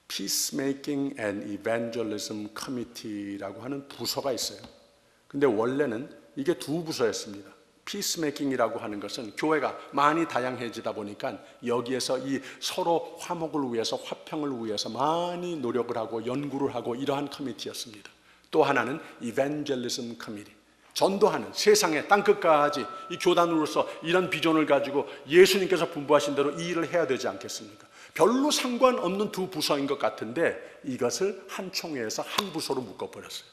Peacemaking and Evangelism Committee라고 하는 부서가 있어요. 근데 원래는 이게 두 부서였습니다. 피스메이킹이라고 하는 것은 교회가 많이 다양해지다 보니까 여기에서 이 서로 화목을 위해서, 화평을 위해서 많이 노력을 하고 연구를 하고 이러한 커미티였습니다. 또 하나는 이벤젤리즘 커미티, 전도하는, 세상의 땅끝까지 이 교단으로서 이런 비전을 가지고 예수님께서 분부하신 대로 이 일을 해야 되지 않겠습니까? 별로 상관없는 두 부서인 것 같은데 이것을 한 총회에서 한 부서로 묶어버렸어요.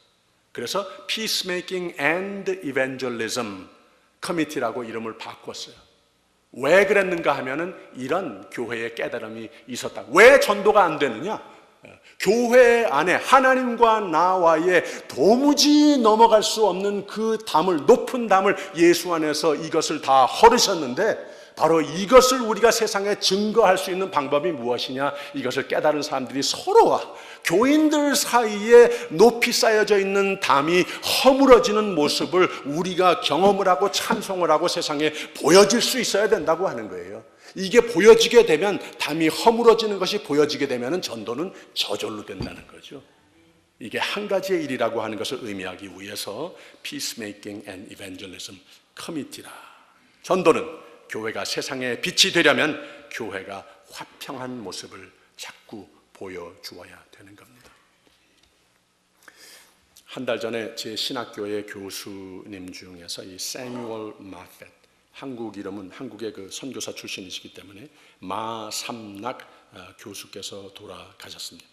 그래서 Peacemaking and Evangelism 커미티라고 이름을 바꿨어요. 왜 그랬는가 하면은 이런 교회의 깨달음이 있었다. 왜 전도가 안 되느냐? 교회 안에 하나님과 나와의 도무지 넘어갈 수 없는 그 담을, 높은 담을 예수 안에서 이것을 다 헐으셨는데 바로 이것을 우리가 세상에 증거할 수 있는 방법이 무엇이냐? 이것을 깨달은 사람들이 서로와 교인들 사이에 높이 쌓여져 있는 담이 허물어지는 모습을 우리가 경험을 하고 찬송을 하고 세상에 보여질 수 있어야 된다고 하는 거예요. 이게 보여지게 되면, 담이 허물어지는 것이 보여지게 되면 전도는 저절로 된다는 거죠. 이게 한 가지의 일이라고 하는 것을 의미하기 위해서 Peacemaking and Evangelism Committee라. 전도는 교회가 세상에 빛이 되려면 교회가 화평한 모습을 자꾸 보여주어야 되는 겁니다. 한 달 전에 제 신학교의 교수님 중에서 이 세뮤얼 마펫, 한국 이름은 한국의 그 선교사 출신이시기 때문에 마삼락 교수께서 돌아가셨습니다.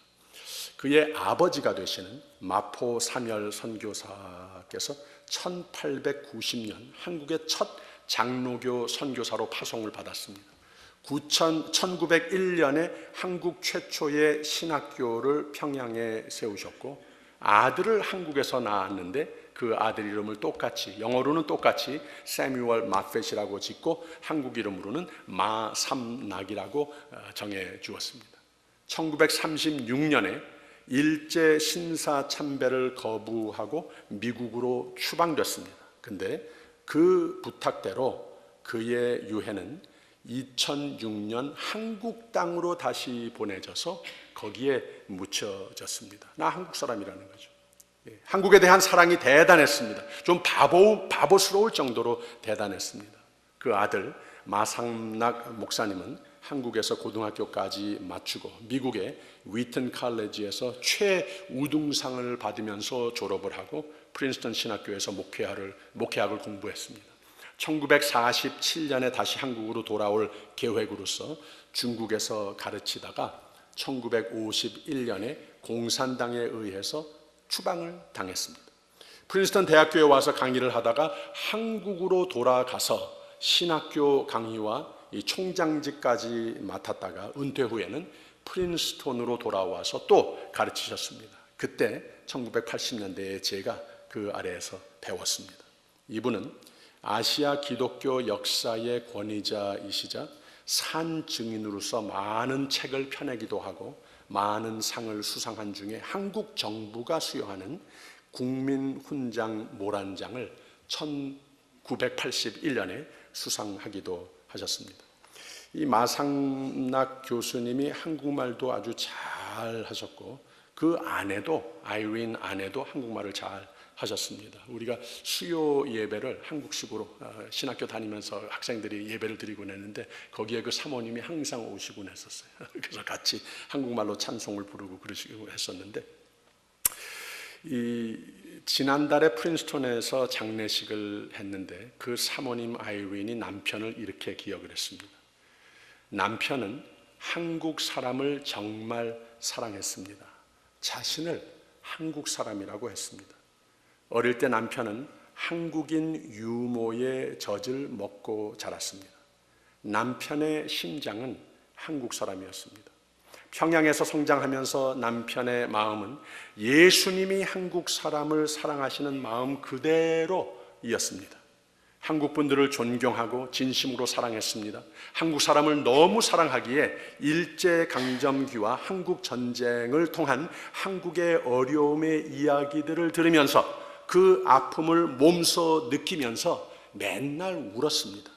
그의 아버지가 되시는 마포 삼열 선교사께서 1890년 한국의 첫 장로교 선교사로 파송을 받았습니다. 1901년에 한국 최초의 신학교를 평양에 세우셨고 아들을 한국에서 낳았는데 그 아들 이름을 똑같이, 영어로는 똑같이 세뮤얼 마펫이라고 짓고 한국 이름으로는 마삼락이라고 정해 주었습니다. 1936년에 일제 신사 참배를 거부하고 미국으로 추방됐습니다. 근데 그 부탁대로 그의 유해는 2006년 한국 땅으로 다시 보내져서 거기에 묻혀졌습니다. 나 한국 사람이라는 거죠. 한국에 대한 사랑이 대단했습니다. 좀 바보스러울 정도로 대단했습니다. 그 아들 마삼락 목사님은 한국에서 고등학교까지 마치고 미국의 위튼 칼리지에서 최우등상을 받으면서 졸업을 하고 프린스턴 신학교에서 목회학을 공부했습니다. 1947년에 다시 한국으로 돌아올 계획으로서 중국에서 가르치다가 1951년에 공산당에 의해서 추방을 당했습니다. 프린스턴 대학교에 와서 강의를 하다가 한국으로 돌아가서 신학교 강의와 이 총장직까지 맡았다가 은퇴 후에는 프린스턴으로 돌아와서 또 가르치셨습니다. 그때 1980년대에 제가 그 아래에서 배웠습니다. 이분은 아시아 기독교 역사의 권위자이시자 산 증인으로서 많은 책을 펴내기도 하고 많은 상을 수상한 중에 한국 정부가 수여하는 국민훈장 모란장을 1981년에 수상하기도 하셨습니다. 이 마삼락 교수님이 한국말도 아주 잘 하셨고 그 아내도, 아이린 아내도 한국말을 잘 하셨습니다. 우리가 수요 예배를 한국식으로 신학교 다니면서 학생들이 예배를 드리곤 했는데 거기에 그 사모님이 항상 오시곤 했었어요. 그래서 같이 한국말로 찬송을 부르고 그러시고 했었는데 지난달에 프린스턴에서 장례식을 했는데 그 사모님 아이린이 남편을 이렇게 기억을 했습니다. 남편은 한국 사람을 정말 사랑했습니다. 자신을 한국 사람이라고 했습니다. 어릴 때 남편은 한국인 유모의 젖을 먹고 자랐습니다. 남편의 심장은 한국 사람이었습니다. 평양에서 성장하면서 남편의 마음은 예수님이 한국 사람을 사랑하시는 마음 그대로이었습니다. 한국 분들을 존경하고 진심으로 사랑했습니다. 한국 사람을 너무 사랑하기에 일제강점기와 한국 전쟁을 통한 한국의 어려움의 이야기들을 들으면서 그 아픔을 몸소 느끼면서 맨날 울었습니다.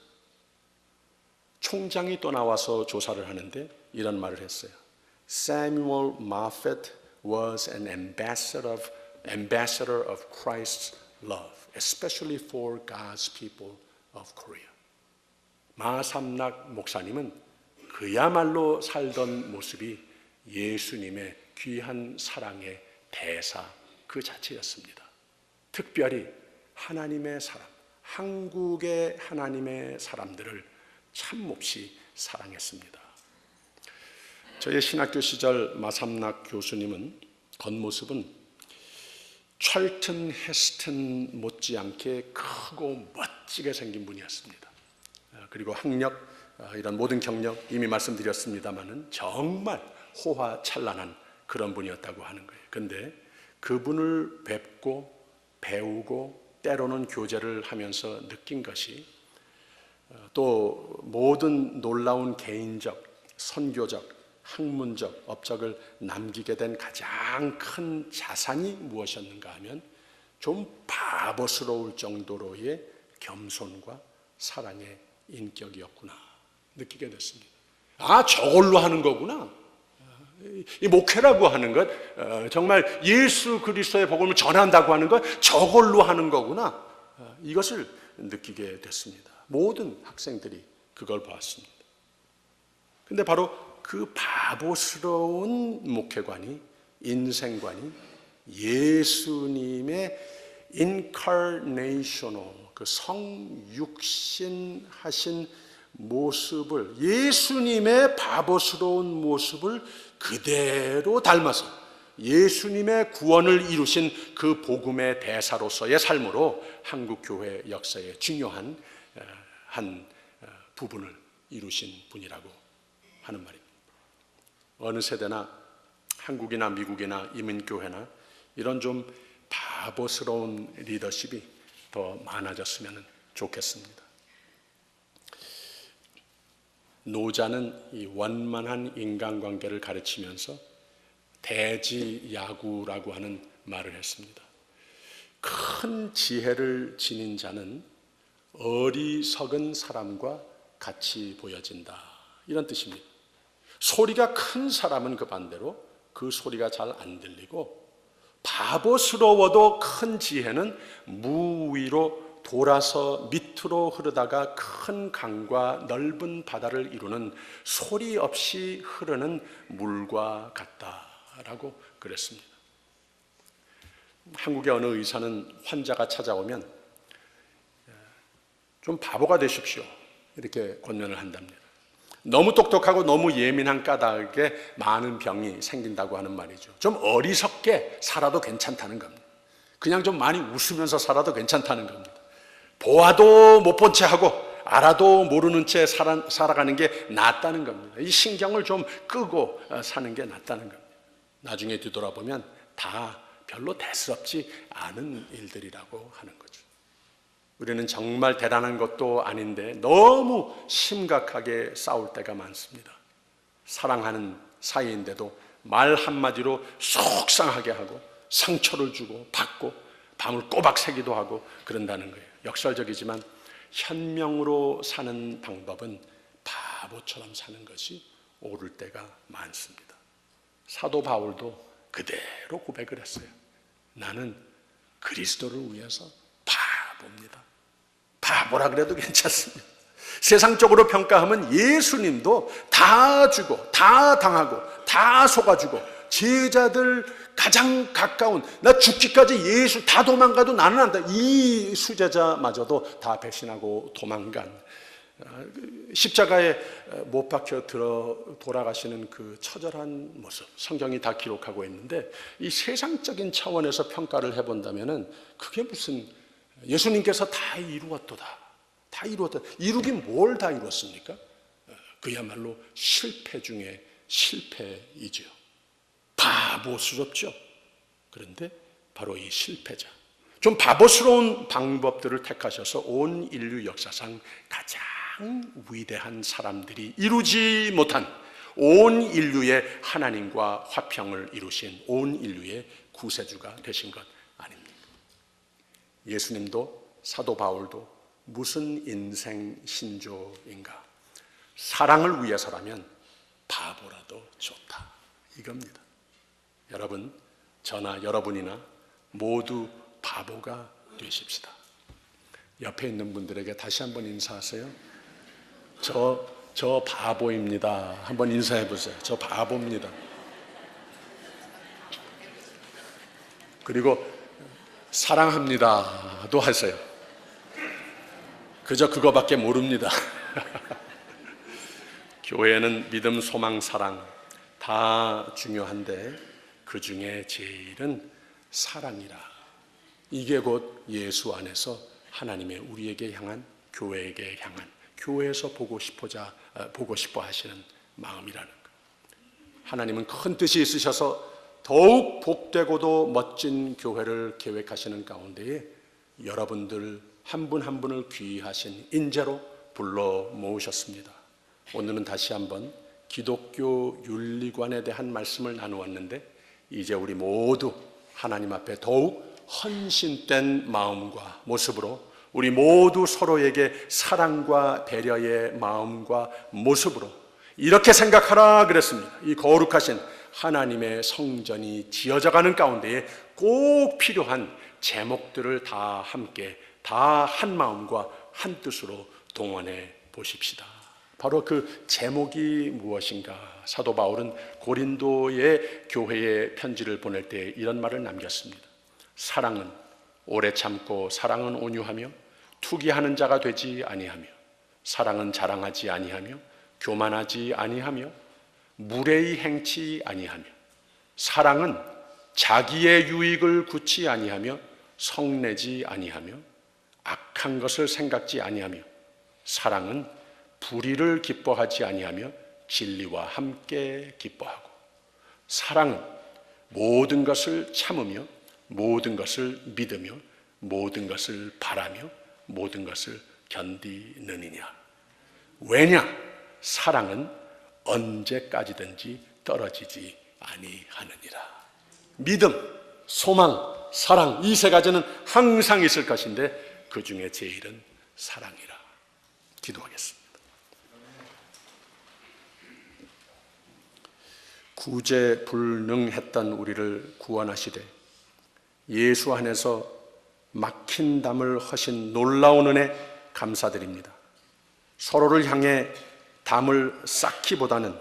총장이 또 나와서 조사를 하는데 이런 말을 했어요. Samuel Moffett was an ambassador of Christ's love, especially for God's people of Korea. 마삼락 목사님은 그야말로 살던 모습이 예수님의 귀한 사랑의 대사 그 자체였습니다. 특별히 하나님의 사람, 한국의 하나님의 사람들을 참몹시 사랑했습니다. 저의 신학교 시절 마삼락 교수님은 겉모습은 찰튼 헤스턴 못지않게 크고 멋지게 생긴 분이었습니다. 그리고 학력, 이런 모든 경력 이미 말씀드렸습니다마는 정말 호화찬란한 그런 분이었다고 하는 거예요. 그런데 그분을 뵙고 배우고 때로는 교제를 하면서 느낀 것이 또 모든 놀라운 개인적, 선교적, 학문적 업적을 남기게 된 가장 큰 자산이 무엇이었는가 하면 좀 바보스러울 정도로의 겸손과 사랑의 인격이었구나 느끼게 됐습니다. 아, 저걸로 하는 거구나. 이 목회라고 하는 것, 정말 예수 그리스도의 복음을 전한다고 하는 것, 저걸로 하는 거구나. 이것을 느끼게 됐습니다. 모든 학생들이 그걸 보았습니다. 근데 바로 그 바보스러운 목회관이, 인생관이 예수님의 인카네이셔널, 그 성육신하신 모습을, 예수님의 바보스러운 모습을 그대로 닮아서 예수님의 구원을 이루신 그 복음의 대사로서의 삶으로 한국 교회 역사의 중요한 한 부분을 이루신 분이라고 하는 말입니다. 어느 세대나 한국이나 미국이나 이민교회나 이런 좀 바보스러운 리더십이 더 많아졌으면 좋겠습니다. 노자는 이 원만한 인간관계를 가르치면서 대지야구라고 하는 말을 했습니다. 큰 지혜를 지닌 자는 어리석은 사람과 같이 보여진다, 이런 뜻입니다. 소리가 큰 사람은 그 반대로 그 소리가 잘 안 들리고, 바보스러워도 큰 지혜는 무 위로 돌아서 밑으로 흐르다가 큰 강과 넓은 바다를 이루는 소리 없이 흐르는 물과 같다라고 그랬습니다. 한국의 어느 의사는 환자가 찾아오면 좀 바보가 되십시오, 이렇게 권면을 한답니다. 너무 똑똑하고 너무 예민한 까닭에 많은 병이 생긴다고 하는 말이죠. 좀 어리석게 살아도 괜찮다는 겁니다. 그냥 좀 많이 웃으면서 살아도 괜찮다는 겁니다. 보아도 못 본 채 하고 알아도 모르는 채 살아가는 게 낫다는 겁니다. 이 신경을 좀 끄고 사는 게 낫다는 겁니다. 나중에 뒤돌아보면 다 별로 대수롭지 않은 일들이라고 하는 거죠. 우리는 정말 대단한 것도 아닌데 너무 심각하게 싸울 때가 많습니다. 사랑하는 사이인데도 말 한마디로 속상하게 하고 상처를 주고 받고 밤을 꼬박 새기도 하고 그런다는 거예요. 역설적이지만 현명으로 사는 방법은 바보처럼 사는 것이 옳을 때가 많습니다. 사도 바울도 그대로 고백을 했어요. 나는 그리스도를 위해서 바보입니다. 바보라 그래도 괜찮습니다. 세상적으로 평가하면 예수님도 다 주고 다 당하고 다 속아주고 제자들 가장 가까운, 나 죽기까지 예수 다 도망가도 나는 안다, 이 수제자마저도 다 배신하고 도망간, 십자가에 못 박혀 돌아가시는 그 처절한 모습, 성경이 다 기록하고 있는데, 이 세상적인 차원에서 평가를 해본다면은 그게 무슨, 예수님께서 다 이루었도다, 다 이루었다. 이루긴 뭘 다 이루었습니까? 그야말로 실패 중에 실패이죠. 바보스럽죠. 그런데 바로 이 실패자, 좀 바보스러운 방법들을 택하셔서 온 인류 역사상 가장 위대한 사람들이 이루지 못한 온 인류의 하나님과 화평을 이루신 온 인류의 구세주가 되신 것 아닙니까? 예수님도 사도 바울도 무슨 인생 신조인가? 사랑을 위해서라면 바보라도 좋다, 이겁니다. 여러분, 저나 여러분이나 모두 바보가 되십시다. 옆에 있는 분들에게 다시 한번 인사하세요. 저 바보입니다. 한번 인사해 보세요. 저 바보입니다. 그리고 사랑합니다도 하세요. 그저 그거밖에 모릅니다. 교회는 믿음, 소망, 사랑 다 중요한데 그 중에 제일은 사랑이라. 이게 곧 예수 안에서 하나님의 우리에게 향한, 교회에게 향한, 교회에서 보고 싶어 하시는 마음이라는 것. 하나님은 큰 뜻이 있으셔서 더욱 복되고도 멋진 교회를 계획하시는 가운데에 여러분들 한 분 한 분을 귀하신 인재로 불러 모으셨습니다. 오늘은 다시 한번 기독교 윤리관에 대한 말씀을 나누었는데, 이제 우리 모두 하나님 앞에 더욱 헌신된 마음과 모습으로, 우리 모두 서로에게 사랑과 배려의 마음과 모습으로 이렇게 생각하라 그랬습니다. 이 거룩하신 하나님의 성전이 지어져가는 가운데에 꼭 필요한 제목들을 다 함께, 다 한 마음과 한 뜻으로 동원해 보십시다. 바로 그 제목이 무엇인가? 사도 바울은 고린도의 교회에 편지를 보낼 때 이런 말을 남겼습니다. 사랑은 오래 참고, 사랑은 온유하며, 투기하는 자가 되지 아니하며, 사랑은 자랑하지 아니하며, 교만하지 아니하며, 무례히 행치 아니하며, 사랑은 자기의 유익을 굳지 아니하며, 성내지 아니하며, 악한 것을 생각지 아니하며, 사랑은 불의를 기뻐하지 아니하며 진리와 함께 기뻐하고, 사랑은 모든 것을 참으며, 모든 것을 믿으며, 모든 것을 바라며, 모든 것을 견디느니라. 왜냐? 사랑은 언제까지든지 떨어지지 아니하느니라. 믿음, 소망, 사랑, 이 세 가지는 항상 있을 것인데 그 중에 제일은 사랑이라. 기도하겠습니다. 구제불능했던 우리를 구원하시되 예수 안에서 막힌 담을 허신 놀라운 은혜 감사드립니다. 서로를 향해 담을 쌓기보다는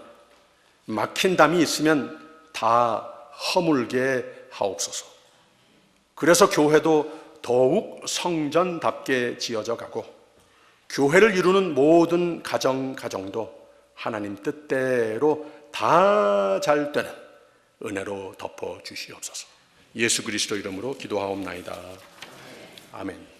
막힌 담이 있으면 다 허물게 하옵소서. 그래서 교회도 더욱 성전답게 지어져 가고, 교회를 이루는 모든 가정도 하나님 뜻대로 다 잘 되는 은혜로 덮어 주시옵소서. 예수 그리스도 이름으로 기도하옵나이다. 아멘.